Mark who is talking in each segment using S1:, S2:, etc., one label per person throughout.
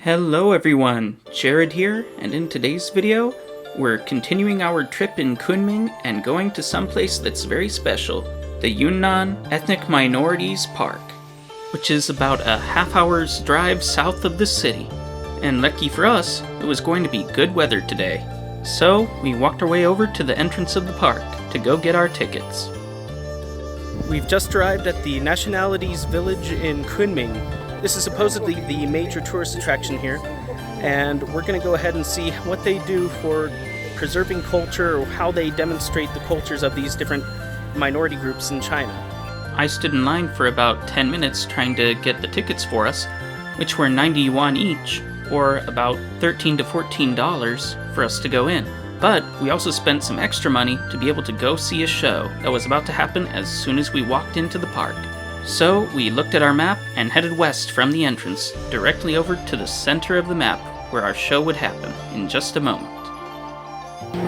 S1: Hello everyone, Jared here, and in today's video, we're continuing our trip in Kunming and going to someplace that's very special, the Yunnan Ethnic Minorities Park, which is about a half-hour's drive south of the city. And lucky for us, it was going to be good weather today. So, we walked our way over to the entrance of the park to go get our tickets.
S2: We've just arrived at the Nationalities Village in Kunming. This is supposedly the major tourist attraction here, and we're going to go ahead and see what they do for preserving culture or how they demonstrate the cultures of these different minority groups in China.
S1: I stood in line for about 10 minutes trying to get the tickets for us, which were 90 yuan each, or about $13 to $14 for us to go in. But we also spent some extra money to be able to go see a show that was about to happen as soon as we walked into the park. So we looked at our map and headed west from the entrance, directly over to the center of the map where our show would happen in just a moment.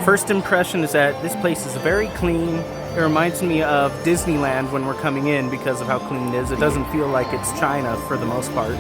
S2: First impression is that this place is very clean. It reminds me of Disneyland when we're coming in because of how clean it is. It doesn't feel like it's China for the most part.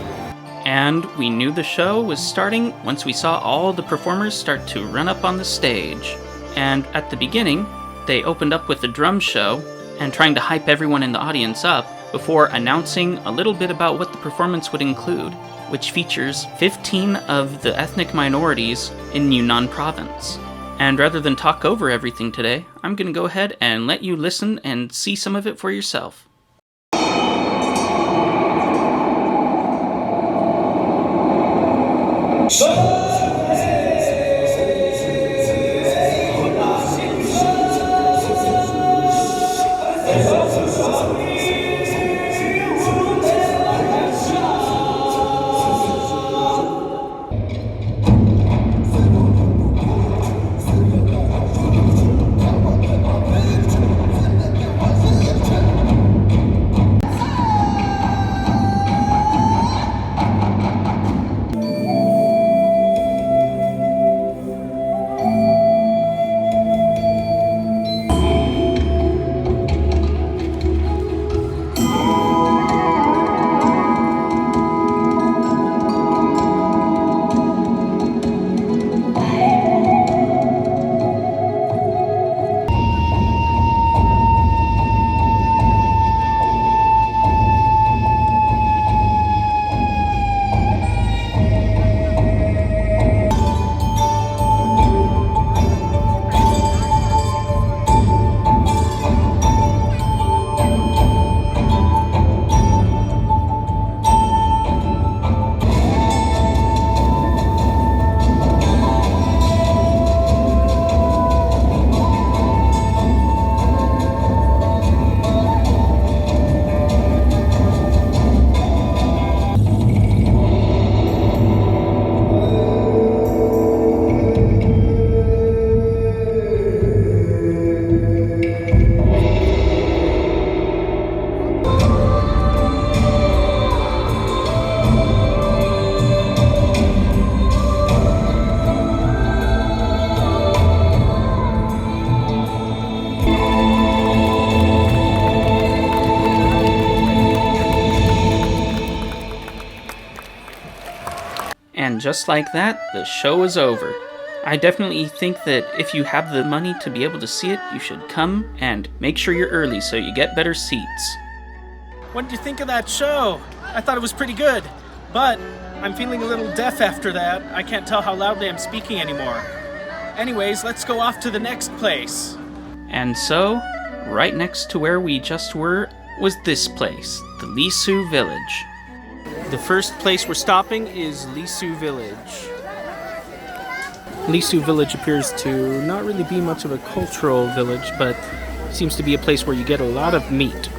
S1: And we knew the show was starting once we saw all the performers start to run up on the stage. And at the beginning, they opened up with a drum show and trying to hype everyone in the audience up before announcing a little bit about what the performance would include, which features 15 of the ethnic minorities in Yunnan province. And rather than talk over everything today, I'm going to go ahead and let you listen and see some of it for yourself. And just like that, the show is over. I definitely think that if you have the money to be able to see it, you should come and make sure you're early so you get better seats.
S2: What did you think of that show? I thought it was pretty good, but I'm feeling a little deaf after that. I can't tell how loudly I'm speaking anymore. Anyways, let's go off to the next place.
S1: And so, right next to where we just were was this place, the Lisu Village.
S2: The first place we're stopping is Lisu Village. Lisu Village appears to not really be much of a cultural village, but seems to be a place where you get a lot of meat.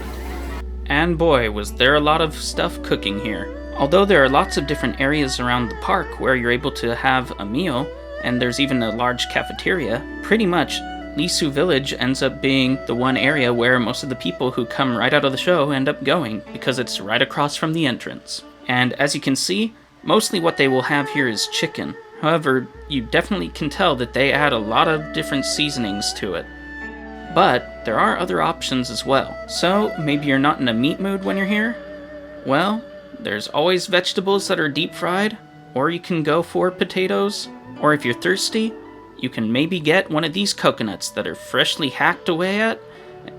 S1: And boy, was there a lot of stuff cooking here. Although there are lots of different areas around the park where you're able to have a meal, and there's even a large cafeteria, pretty much Lisu Village ends up being the one area where most of the people who come right out of the show end up going, because it's right across from the entrance. And as you can see, mostly what they will have here is chicken. However, you definitely can tell that they add a lot of different seasonings to it. But there are other options as well. So maybe you're not in a meat mood when you're here? Well, there's always vegetables that are deep fried, or you can go for potatoes, or if you're thirsty, you can maybe get one of these coconuts that are freshly hacked away at.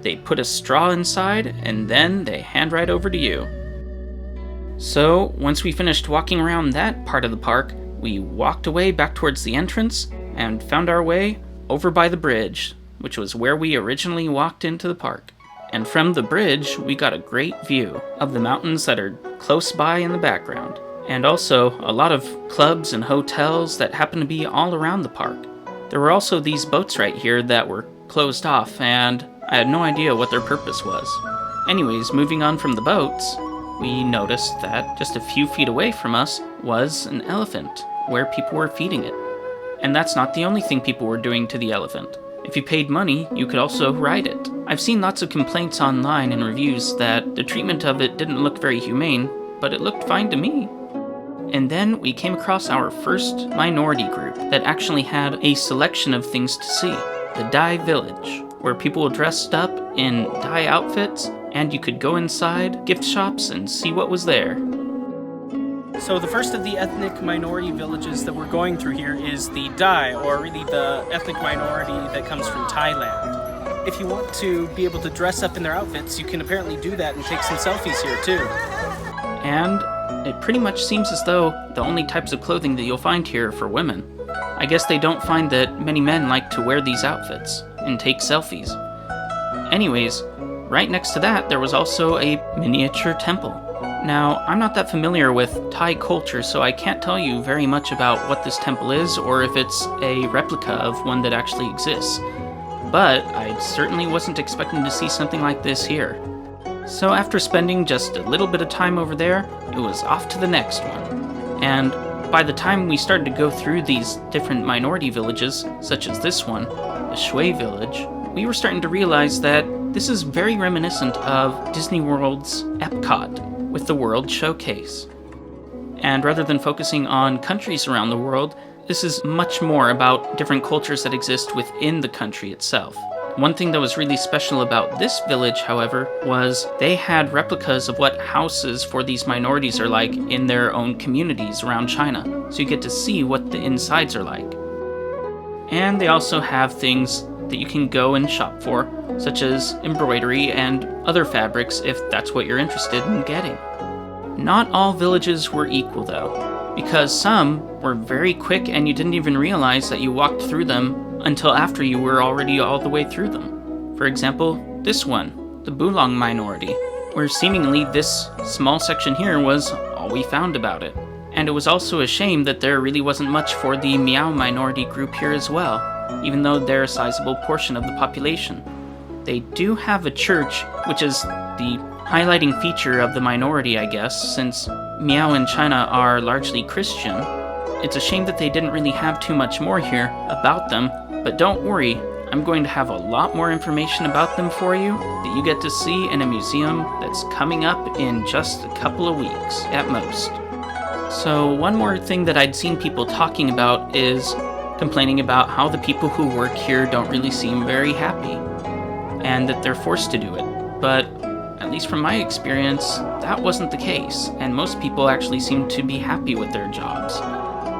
S1: They put a straw inside, and then they hand right over to you. So, once we finished walking around that part of the park, we walked away back towards the entrance and found our way over by the bridge, which was where we originally walked into the park. And from the bridge, we got a great view of the mountains that are close by in the background, and also a lot of clubs and hotels that happen to be all around the park. There were also these boats right here that were closed off, and I had no idea what their purpose was. Anyways, moving on from the boats, we noticed that just a few feet away from us was an elephant, where people were feeding it. And that's not the only thing people were doing to the elephant. If you paid money, you could also ride it. I've seen lots of complaints online and reviews that the treatment of it didn't look very humane, but it looked fine to me. And then we came across our first minority group that actually had a selection of things to see. The Dai Village, where people dressed up in Dai outfits, and you could go inside gift shops and see what was there.
S2: So the first of the ethnic minority villages that we're going through here is the Dai, or really the ethnic minority that comes from Thailand. If you want to be able to dress up in their outfits, you can apparently do that and take some selfies here too.
S1: And it pretty much seems as though the only types of clothing that you'll find here are for women. I guess they don't find that many men like to wear these outfits and take selfies. Anyways, right next to that there was also a miniature temple. Now, I'm not that familiar with Thai culture, so I can't tell you very much about what this temple is or if it's a replica of one that actually exists. But I certainly wasn't expecting to see something like this here. So after spending just a little bit of time over there, it was off to the next one. And by the time we started to go through these different minority villages, such as this one, the Shui Village, we were starting to realize that this is very reminiscent of Disney World's Epcot with the World Showcase. And rather than focusing on countries around the world, this is much more about different cultures that exist within the country itself. One thing that was really special about this village, however, was they had replicas of what houses for these minorities are like in their own communities around China, so you get to see what the insides are like. And they also have things that you can go and shop for, such as embroidery and other fabrics if that's what you're interested in getting. Not all villages were equal though, because some were very quick and you didn't even realize that you walked through them until after you were already all the way through them. For example, this one, the Bulong minority, where seemingly this small section here was all we found about it. And it was also a shame that there really wasn't much for the Miao minority group here as well, even though they're a sizable portion of the population. They do have a church, which is the highlighting feature of the minority, I guess, since Miao and China are largely Christian. It's a shame that they didn't really have too much more here about them, but don't worry, I'm going to have a lot more information about them for you that you get to see in a museum that's coming up in just a couple of weeks at most. So one more thing that I'd seen people talking about is complaining about how the people who work here don't really seem very happy, and that they're forced to do it. But at least from my experience, that wasn't the case, and most people actually seem to be happy with their jobs,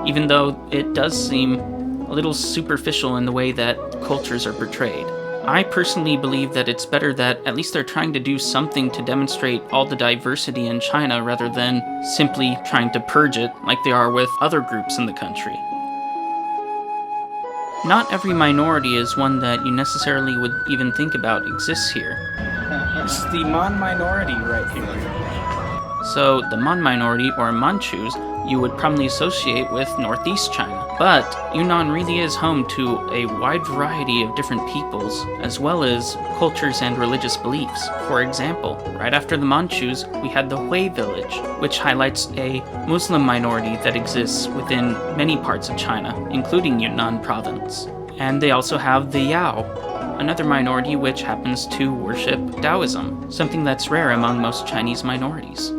S1: even though it does seem a little superficial in the way that cultures are portrayed. I personally believe that it's better that at least they're trying to do something to demonstrate all the diversity in China rather than simply trying to purge it like they are with other groups in the country. Not every minority is one that you necessarily would even think about exists here.
S2: This is the Mon minority right here.
S1: So the Mon minority, or Manchus, you would probably associate with northeast China. But Yunnan really is home to a wide variety of different peoples, as well as cultures and religious beliefs. For example, right after the Manchus, we had the Shui Village, which highlights a Muslim minority that exists within many parts of China, including Yunnan province. And they also have the Yao, another minority which happens to worship Taoism, something that's rare among most Chinese minorities.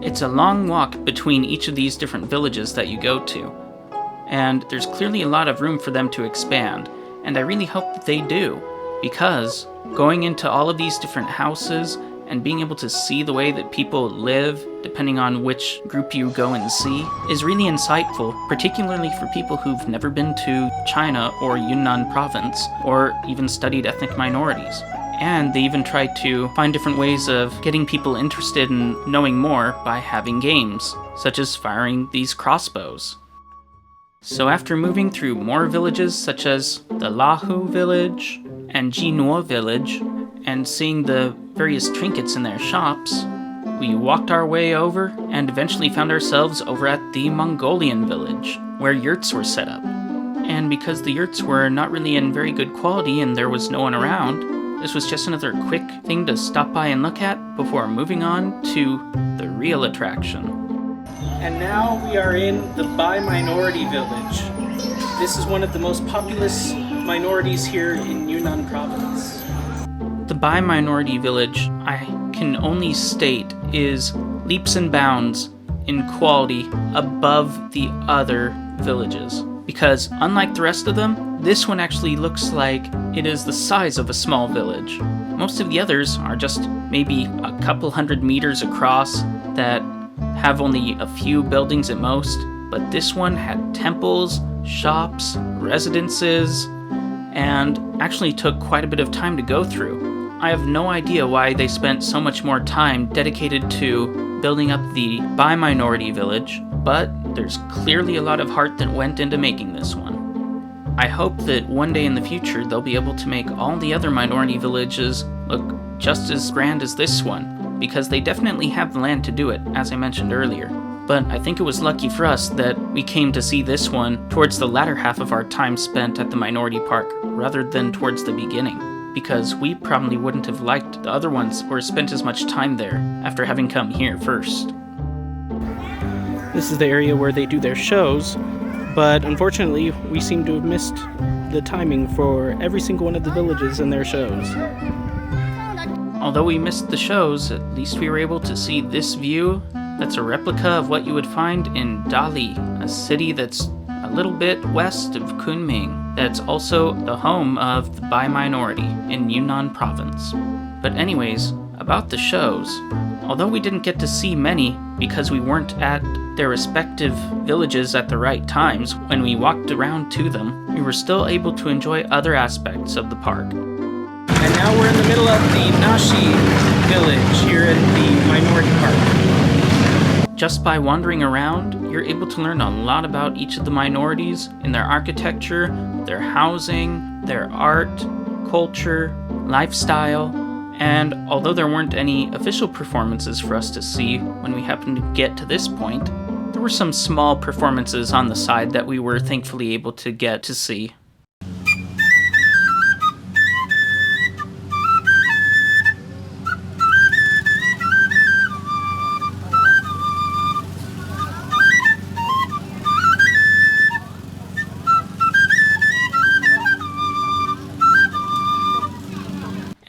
S1: It's a long walk between each of these different villages that you go to, and there's clearly a lot of room for them to expand, and I really hope that they do, because going into all of these different houses and being able to see the way that people live, depending on which group you go and see, is really insightful, particularly for people who've never been to China or Yunnan province, or even studied ethnic minorities. And they even try to find different ways of getting people interested in knowing more by having games, such as firing these crossbows. So after moving through more villages such as the Lisu Village and Jinnuo Village, and seeing the various trinkets in their shops, we walked our way over and eventually found ourselves over at the Mongolian Village, where yurts were set up. And because the yurts were not really in very good quality and there was no one around, this was just another quick thing to stop by and look at before moving on to the real attraction.
S2: And now we are in the Bai Minority Village. This is one of the most populous minorities here in Yunnan province.
S1: The Bai Minority Village, I can only state, is leaps and bounds in quality above the other villages. Because unlike the rest of them, this one actually looks like it is the size of a small village. Most of the others are just maybe a couple hundred meters across that have only a few buildings at most, but this one had temples, shops, residences, and actually took quite a bit of time to go through. I have no idea why they spent so much more time dedicated to building up the Bai Minority Village, but there's clearly a lot of heart that went into making this one. I hope that one day in the future they'll be able to make all the other minority villages look just as grand as this one, because they definitely have the land to do it, as I mentioned earlier. But I think it was lucky for us that we came to see this one towards the latter half of our time spent at the Minority Park, rather than towards the beginning, because we probably wouldn't have liked the other ones or spent as much time there after having come here first.
S2: This is the area where they do their shows, but unfortunately we seem to have missed the timing for every single one of the villages and their shows.
S1: Although we missed the shows, at least we were able to see this view that's a replica of what you would find in Dali, a city that's a little bit west of Kunming, that's also the home of the Bai minority in Yunnan province. But anyways, about the shows, although we didn't get to see many because we weren't at their respective villages at the right times when we walked around to them, we were still able to enjoy other aspects of the park.
S2: And now we're in the middle of the Nationalities Village here in the Minority Park.
S1: Just by wandering around, you're able to learn a lot about each of the minorities in their architecture, their housing, their art, culture, lifestyle, and although there weren't any official performances for us to see when we happened to get to this point, there were some small performances on the side that we were thankfully able to get to see.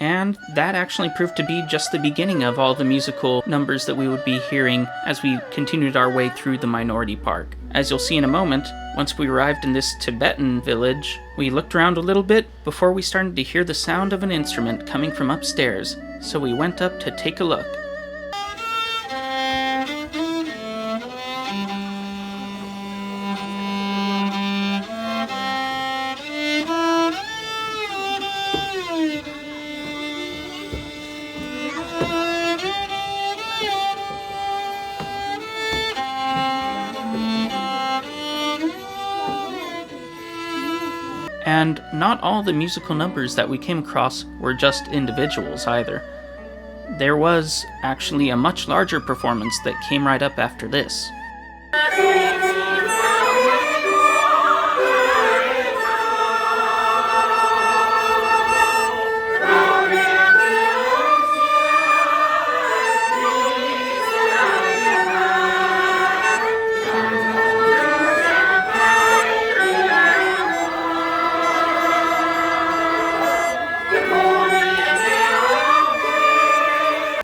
S1: And that actually proved to be just the beginning of all the musical numbers that we would be hearing as we continued our way through the Minority Park. As you'll see in a moment, once we arrived in this Tibetan village, we looked around a little bit before we started to hear the sound of an instrument coming from upstairs, so we went up to take a look. And not all the musical numbers that we came across were just individuals either. There was actually a much larger performance that came right up after this.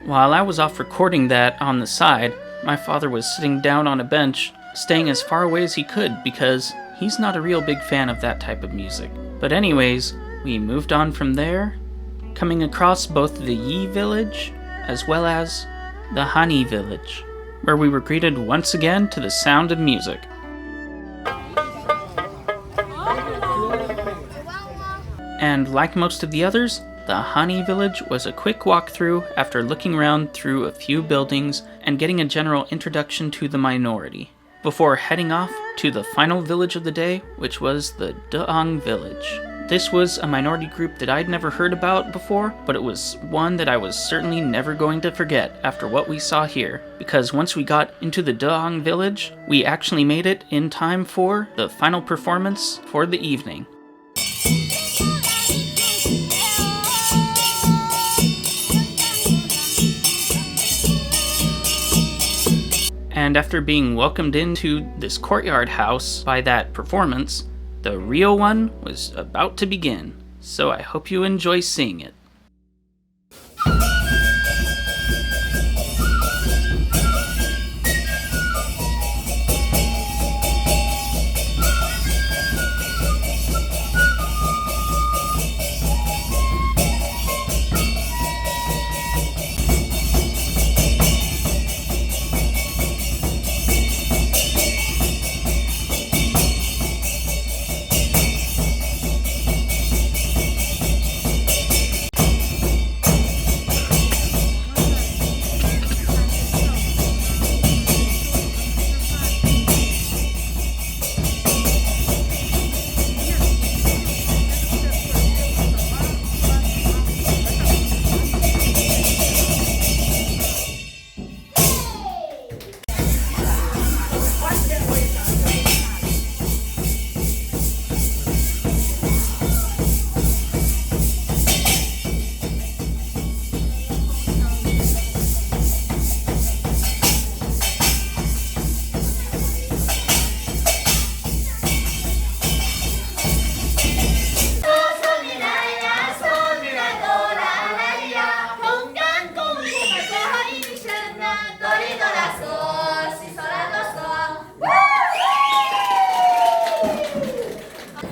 S1: While I was off recording that on the side, my father was sitting down on a bench, staying as far away as he could because he's not a real big fan of that type of music. But anyways, we moved on from there, coming across both the Yi Village as well as the Honey Village, where we were greeted once again to the sound of music. And like most of the others, the Honey Village was a quick walkthrough after looking around through a few buildings and getting a general introduction to the minority, before heading off to the final village of the day, which was the Duang Village. This was a minority group that I'd never heard about before, but it was one that I was certainly never going to forget after what we saw here, because once we got into the Duang Village, we actually made it in time for the final performance for the evening. And after being welcomed into this courtyard house by that performance, the real one was about to begin, so I hope you enjoy seeing it.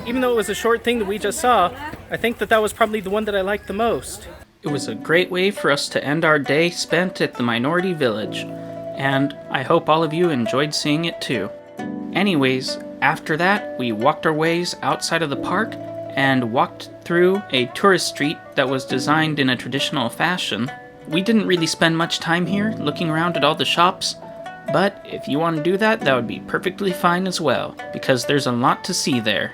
S2: Even though it was a short thing that we just saw, I think that was probably the one that I liked the most.
S1: It was a great way for us to end our day spent at the Minority Village, and I hope all of you enjoyed seeing it too. Anyways, after that, we walked our ways outside of the park and walked through a tourist street that was designed in a traditional fashion. We didn't really spend much time here looking around at all the shops, but if you want to do that, that would be perfectly fine as well, because there's a lot to see there.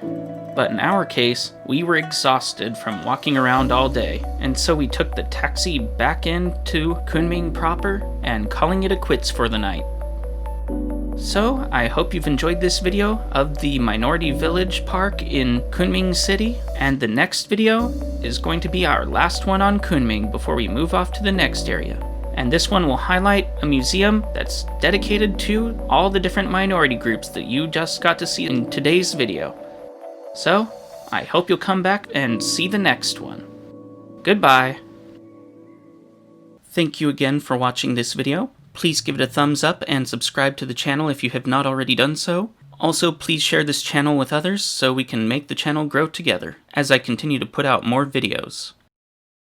S1: But in our case, we were exhausted from walking around all day, and so we took the taxi back into Kunming proper and calling it a quits for the night. So, I hope you've enjoyed this video of the Minority Village Park in Kunming City, and the next video is going to be our last one on Kunming before we move off to the next area. And this one will highlight a museum that's dedicated to all the different minority groups that you just got to see in today's video. So, I hope you'll come back and see the next one. Goodbye! Thank you again for watching this video. Please give it a thumbs up and subscribe to the channel if you have not already done so. Also, please share this channel with others so we can make the channel grow together as I continue to put out more videos.